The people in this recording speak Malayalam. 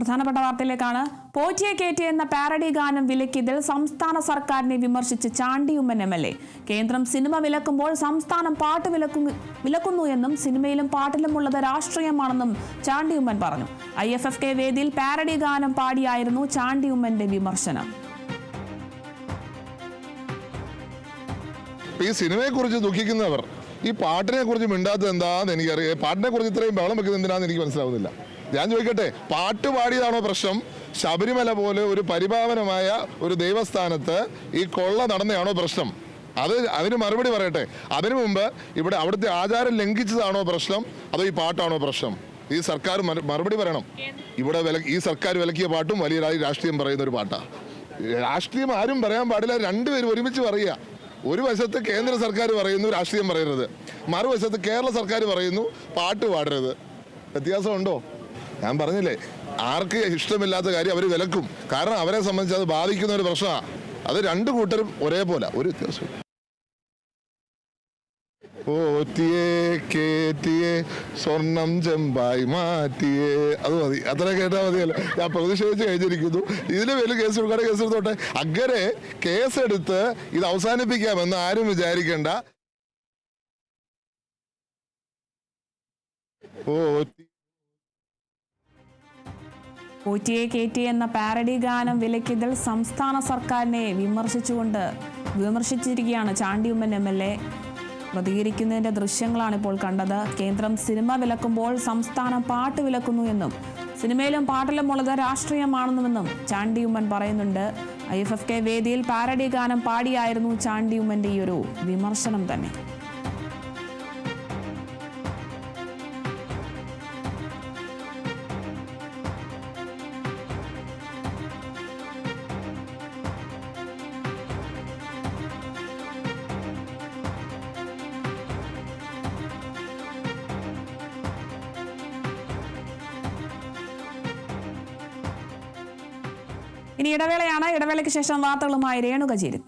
പ്രധാനപ്പെട്ട വാർത്തയിലേക്കാണ്. പോറ്റിയെ കേറ്റി എന്ന പാരഡി ഗാനം വിലക്കിയതിൽ സംസ്ഥാന സർക്കാരിനെ വിമർശിച്ച് ചാണ്ടിയുമ്മൻ MLA. കേന്ദ്രം സിനിമ വിലക്കുമ്പോൾ സംസ്ഥാനം പാട്ട് വിലക്കുന്നു എന്നും സിനിമയിലും പാട്ടിലുമുള്ളത് രാഷ്ട്രീയമാണെന്നും ചാണ്ടിയുമ്മൻ പറഞ്ഞു. IFFK വേദിയിൽ പാരഡി ഗാനം പാടിയായിരുന്നു ചാണ്ടിയുമ്മന്റെ വിമർശനം. ഈ സിനിമയെക്കുറിച്ച് ദുഃഖിക്കുന്നവർ ഈ പാട്ടിനെ കുറിച്ച് മിണ്ടാത്തത് എന്താണെന്ന് എനിക്കറിയാം. പാട്ടിനെ കുറിച്ച് ഇത്രയും ബഹളം വെക്കുന്നത് എന്തിനാണെന്ന് എനിക്ക് മനസ്സിലാവുന്നില്ല. ഞാൻ ചോദിക്കട്ടെ, പാട്ട് പാടിയതാണോ പ്രശ്നം? ശബരിമല പോലെ ഒരു പരിപാവനമായ ഒരു ദൈവസ്ഥാനത്ത് ഈ കൊള്ള നടന്നതാണോ പ്രശ്നം? അതിന് മറുപടി പറയട്ടെ. അതിനു മുമ്പ് അവിടുത്തെ ആചാരം ലംഘിച്ചതാണോ പ്രശ്നം, അതോ ഈ പാട്ടാണോ പ്രശ്നം? ഈ സർക്കാർ മറുപടി പറയണം. ഈ സർക്കാർ വിലക്കിയ പാട്ടും വലിയ രാഷ്ട്രീയം പറയുന്ന ഒരു പാട്ടാണ്. രാഷ്ട്രീയം ആരും പറയാൻ പാടില്ല, രണ്ടുപേരും ഒരുമിച്ച് പറയുക. ഒരു വശത്ത് കേന്ദ്ര സർക്കാർ പറയുന്നു രാഷ്ട്രീയം പറയരുത്, മറുവശത്ത് കേരള സർക്കാർ പറയുന്നു പാട്ട് പാടരുത്. വ്യത്യാസമുണ്ടോ? ഞാൻ പറഞ്ഞില്ലേ, ആർക്ക് ഇഷ്ടമില്ലാത്ത കാര്യം അവർ വിലക്കും. കാരണം അവരെ സംബന്ധിച്ച് അത് ബാധിക്കുന്ന ഒരു പ്രശ്നമാണ്. അത് രണ്ടു കൂട്ടരും ഒരേപോലെ, ഒരു വ്യത്യാസം. പോറ്റിയെ കേറ്റിയെ സ്വർണം ചെമ്പായി മാറ്റിയേ, അത് മതി, അത്ര കേട്ടാൽ മതിയല്ലോ. ഞാൻ പ്രതിഷേധിച്ച് കഴിഞ്ഞിരിക്കുന്നു. ഇതിന് വലിയ കേസ് കൊടുക്കാതെ കേസ് എടുത്തോട്ടെ. അങ്ങനെ കേസെടുത്ത് ഇത് അവസാനിപ്പിക്കാമെന്ന് ആരും വിചാരിക്കേണ്ട. പോറ്റിയെ കേറ്റി എന്ന പാരഡി ഗാനം വിലക്കിയതിൽ സംസ്ഥാന സർക്കാരിനെ വിമർശിച്ചിരിക്കുകയാണ് ചാണ്ടിയുമ്മൻ MLA. പ്രതികരിക്കുന്നതിന്റെ ദൃശ്യങ്ങളാണ് ഇപ്പോൾ കണ്ടത്. കേന്ദ്രം സിനിമ വിലക്കുമ്പോൾ സംസ്ഥാനം പാട്ട് വിലക്കുന്നു എന്നും സിനിമയിലും പാട്ടിലുമുള്ളത് രാഷ്ട്രീയമാണെന്നുമെന്നും ചാണ്ടിയുമ്മൻ പറയുന്നുണ്ട്. IFFK വേദിയിൽ പാരഡി ഗാനം പാടിയായിരുന്നു ചാണ്ടിയുമ്മന്റെ ഈ ഒരു വിമർശനം തന്നെ. ഇനി ഇടവേളയാണ്. ഇടവേളയ്ക്ക് ശേഷം വാർത്തകളുമായി രേണുക ചേരും.